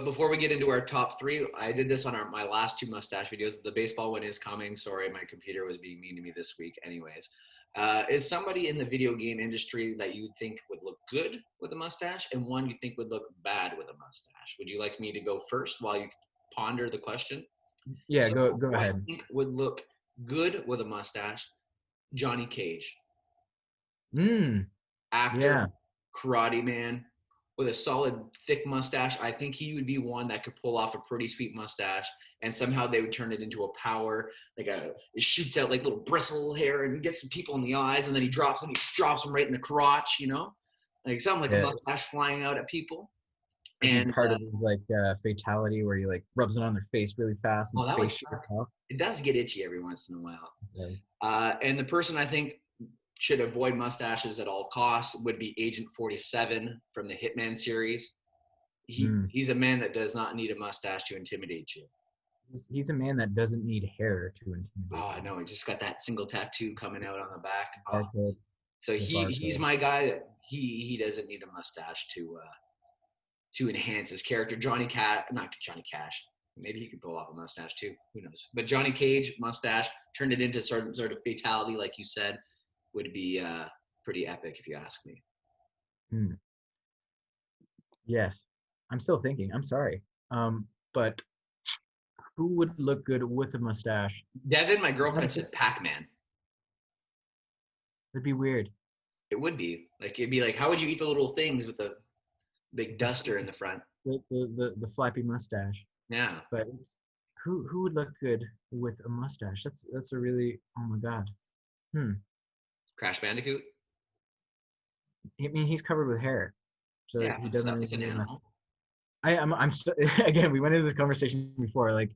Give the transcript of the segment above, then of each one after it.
Before we get into our top three, I did this on my last two mustache videos. The baseball one is coming. Sorry, my computer was being mean to me this week. Anyways, is somebody in the video game industry that you think would look good with a mustache, and one you think would look bad with a mustache? Would you like me to go first while you ponder the question? Yeah, So, go who I ahead. think would look good with a mustache? Johnny Cage, Mm, actor, yeah, karate man, with a solid thick mustache. I think he would be one that could pull off a pretty sweet mustache, and somehow they would turn it into a power. It shoots out like little bristle hair and gets some people in the eyes, and then he drops them right in the crotch. Like something like a yeah. mustache flying out at people. Maybe And part of his like fatality where he like rubs it on their face really fast and oh, the that would face shoots suck. off. It does get itchy every once in a while. Yes. And the person I think should avoid mustaches at all costs would be Agent 47 from the Hitman series. Mm. He's a man that does not need a mustache to intimidate you. He's a man that doesn't need hair to Oh, intimidate I you. know. He just got that single tattoo coming out on the back. Oh, Barcode, so the he's barcode. my guy. He doesn't need a mustache to enhance his character. Not Johnny Cash. Maybe he could pull off a mustache too. Who knows? But Johnny Cage mustache turned it into sort of fatality, like you said, would be pretty epic if you ask me. Mm. Yes, I'm still thinking. I'm sorry. But who would look good with a mustache? Devin, my I'm trying girlfriend, to think. said Pac-Man. It'd be weird. It would be like it'd be like, how would you eat the little things with the big duster in the front? The flappy mustache. Yeah, But it's who would look good with a mustache? That's a really, oh my god. Hmm. Crash Bandicoot. I mean, he's covered with hair, so Yeah, he it's, doesn't really it's an need a mustache. animal. Again, we went into this conversation before. Like,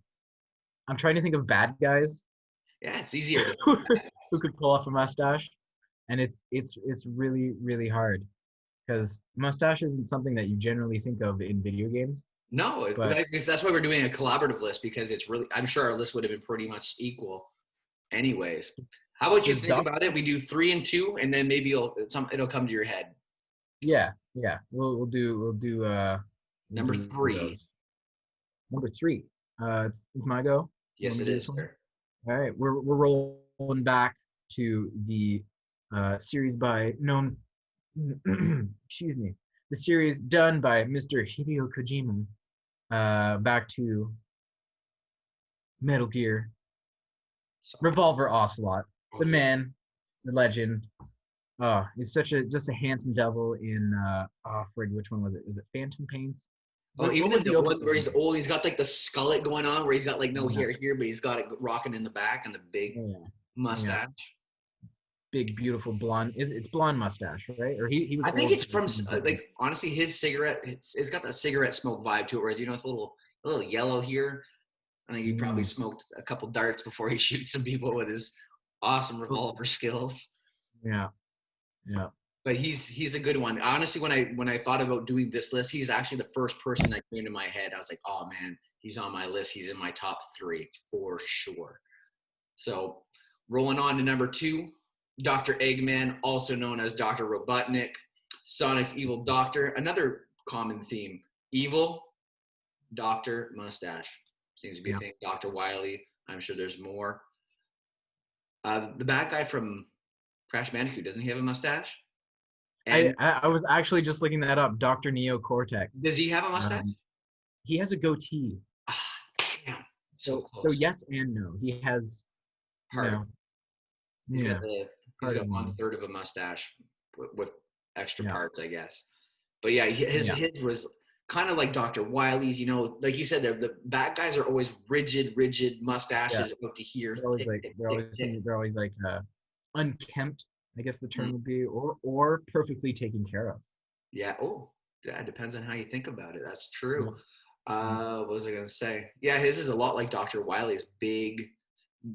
I'm trying to think of bad guys Yeah, it's easier to. who could pull off a mustache, and it's really really hard because mustache isn't something that you generally think of in video games. No, But that's why we're doing a collaborative list because it's really. I'm sure our list would have been pretty much equal, anyways. How about you there's think doc. about it? We do 3 and 2, and then maybe it'll come to your head. Yeah. We'll Number do 3. those. Number three. It's my go. You want Yes, me it to do this is, one? sir. All right, we're rolling back to the series by known, excuse me, the series done by Mr. Hideo Kojima. Back to Metal Gear, Sorry. Revolver Ocelot, Oh the yeah. man, the legend. Oh, he's such a just a handsome devil in oh frig, which one was it? Is it Phantom Pains? Oh, What even was in the the one opening where he's one? old, he's got like the skullet going on, where he's got like no Yeah, hair here, but he's got it rocking in the back and the big yeah, yeah. mustache. Big beautiful blonde. Is it's blonde mustache, right? Or he was I think old, it's so it from could be blonde. like honestly, his cigarette. It's got that cigarette smoke vibe to it, where it's a little yellow here. I think he probably Mm, smoked a couple darts before he shoots some people with his awesome oh, revolver skills. yeah, yeah. But he's a good one. Honestly, when I thought about doing this list, he's actually the first person that came to my head. I was like, oh man, he's on my list. He's in my top 3 for sure. So rolling on to number 2, Dr. Eggman, also known as Dr. Robotnik, Sonic's evil doctor. Another common theme: evil, doctor, mustache. Seems to be a Yeah. thing. Dr. Wily. I'm sure there's more. The bad guy from Crash Bandicoot, doesn't he have a mustache? I, And I I was actually just looking that up. Dr. Neo Cortex. does he have a mustache? Um, he has a goatee. Ah, damn, so So close. yes and no. He has, you Part of know, he's got yeah, he's part of got one me. third of a mustache with extra Yeah, parts, I guess. But yeah, yeah. his was kind of like Dr. Wiley's. Like you said, the bad guys are always rigid Yeah. mustaches out to here, thick, thick, thick, thick. They're always like unkempt, I guess the Mm, term would be, or perfectly taken care of. yeah. Oh, yeah. Depends on how you think about it. That's Yeah. true. Yeah. What was I gonna say? Yeah, his is a lot like Dr. Wiley's. Big.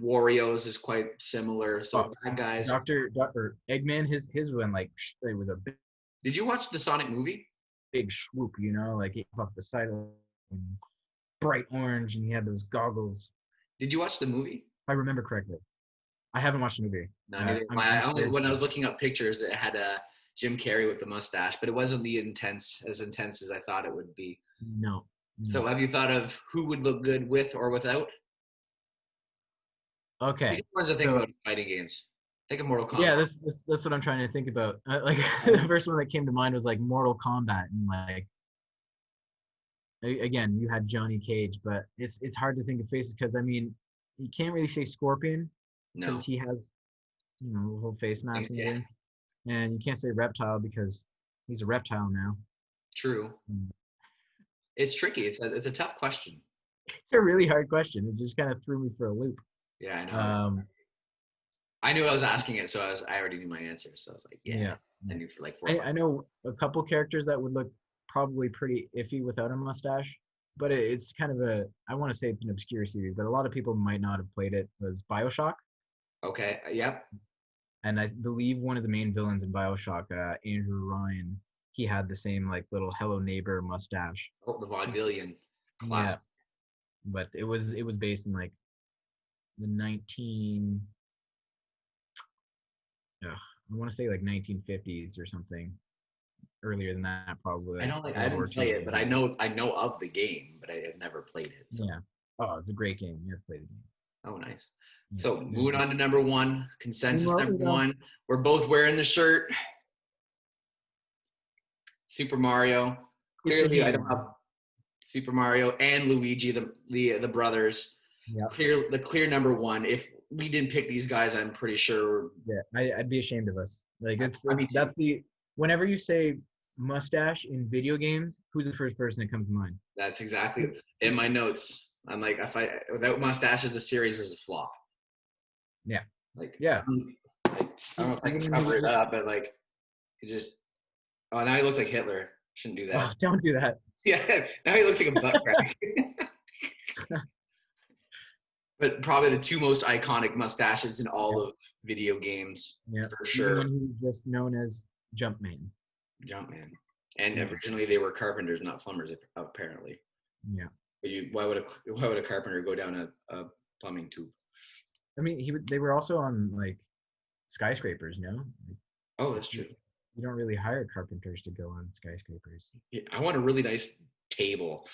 Wario's is quite similar. Oh, So bad guys. Dr. Eggman, his went like it was a Did you watch the Sonic movie? big swoop, like he off the side of bright orange, and he had those goggles. Did you watch the movie? If I remember correctly. I haven't watched the movie. No, neither. I'm curious. When I was looking up pictures, it had a Jim Carrey with the mustache, but it wasn't as intense as I thought it would be. No. Mm. So have you thought of who would look good with or without? These Okay. are the ones to think So about in fighting games. Think of Mortal Kombat. yeah, that's what I'm trying to think about. Like the Um, first one that came to mind was like Mortal Kombat, and like again, you had Johnny Cage, but it's hard to think of faces because I mean, you can't really say Scorpion because no. he has a whole face mask and Yeah, everything, and you can't say Reptile because he's a reptile now. true. Mm. It's tricky. It's a tough question. It's a really hard question. It just kind of threw me for a loop. Yeah, I know. Um, I knew I was asking it, so I already knew my answer. So I was like, yeah, yeah, I yeah. knew for like 4 or 5. I know a couple characters that would look probably pretty iffy without a mustache, but it's kind of a, I want to say it's an obscure series, but a lot of people might not have played it, was BioShock. Okay. Yep. And I believe one of the main villains in BioShock, Andrew Ryan, he had the same like little Hello Neighbor mustache. Oh, the vaudevillian Yeah, classic. but it was based in like the 19, I want to say like 1950s or something. Earlier than that, probably I like don't like. I World War didn't play II. it, but I know of the game, but I have never played it. So, Yeah. Oh, it's a great game. You have to play the game. oh, nice. Yeah. So There's moving on to number one, consensus Uno, number Uno. one. We're both wearing the shirt. Super Mario. It's a Clearly, I don't hand. have Super Mario and Luigi, the brothers. Yeah. The clear number one. If we didn't pick these guys, I'm pretty sure. Yeah. I'd be ashamed of us. Like I mean, that's the whenever you say mustache in video games, who's the first person that comes to mind? that's exactly in my notes. I'm like, if I without mustaches, the series is a flop. Yeah. Like, Yeah. like I don't know if I Even can in cover it the up, but like, it just. Oh, now he looks like Hitler. Shouldn't do oh, that. don't do that. Yeah, now he looks like a butt crack. But probably the two most iconic mustaches in all Yeah. of video games Yeah. for Even sure. when he was just known as Jumpman. Jumpman. And Yeah. originally they were carpenters, not plumbers, apparently. Yeah. But why would a carpenter go down a plumbing tube? I mean, they were also on like skyscrapers, no? Oh, Like, that's you, true. you don't really hire carpenters to go on skyscrapers. Yeah, I want a really nice table.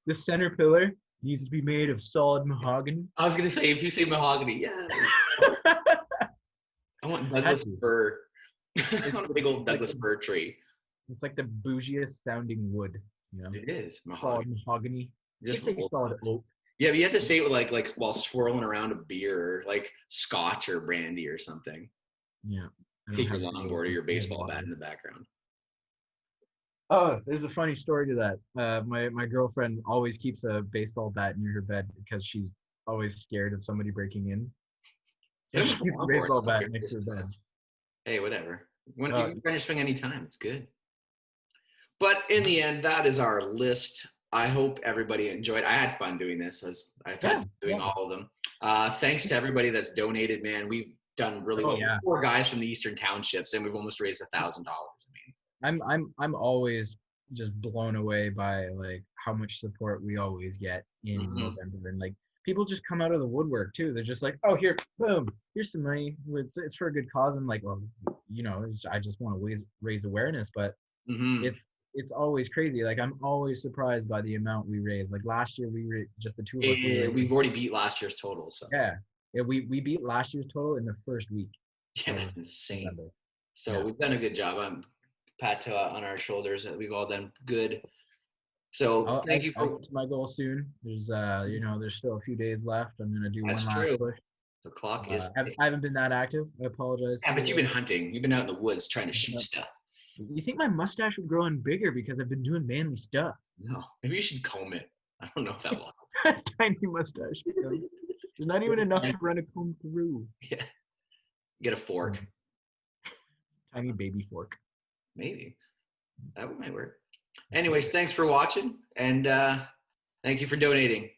The center pillar needs to be made of solid mahogany. I was gonna say if you say mahogany, yeah. I want Had Douglas to. fir. I It's want a the big old it's like Douglas the fir tree. it's like the bougiest sounding wood, you know. It is mahogany. Solid mahogany. It You just can't say rolls solid off. oak. Yeah, but you have to say it with like while swirling around a beer, or like scotch or brandy or something. Yeah, I don't Take your have the longboard or your I have baseball bat water. in the background. Oh, there's a funny story to that. My girlfriend always keeps a baseball bat near her bed because she's always scared of somebody breaking in. So Hit him she with a keeps the longboard. baseball I don't bat care. next to her bed. Hey, whatever. When you Uh, can finish swing anytime, it's good. But in the end, that is our list. I hope everybody enjoyed. I had fun doing this, as I've had yeah, fun doing yeah. all of them. Thanks to everybody that's donated, man. We've done really Oh well. yeah. We're 4 guys from the Eastern Townships, and we've almost raised $1,000. I mean, I'm always just blown away by like how much support we always get in mhm. Movember, and like people just come out of the woodwork too. They're just like, oh here, boom, here's some money. It's for a good cause. I'm like, well, I just want to raise awareness, but Mhm. it's always crazy. Like I'm always surprised by the amount we raise. Like last year just the two of us, we raised We've already beat last year's total, so yeah, we beat last year's total in the first week yeah, of that's insane. November. So Yeah. we've done a good job. I'm pat on our shoulders. We've all done good. So thank you I'll for. get to my goal soon. There's still a few days left. I'm gonna do one That's last true. push. The clock is. I haven't been that active. I apologize Yeah, to but you've the. been hunting. You've been out in the woods trying to shoot Uh, stuff. you think my mustache would grow in bigger because I've been doing manly stuff? No, maybe you should comb it. I don't know if that will. Tiny mustache. There's not even enough to run a comb through. Yeah, get a fork. Mm, tiny baby fork. Maybe that might work. Anyways, thanks for watching, and thank you for donating.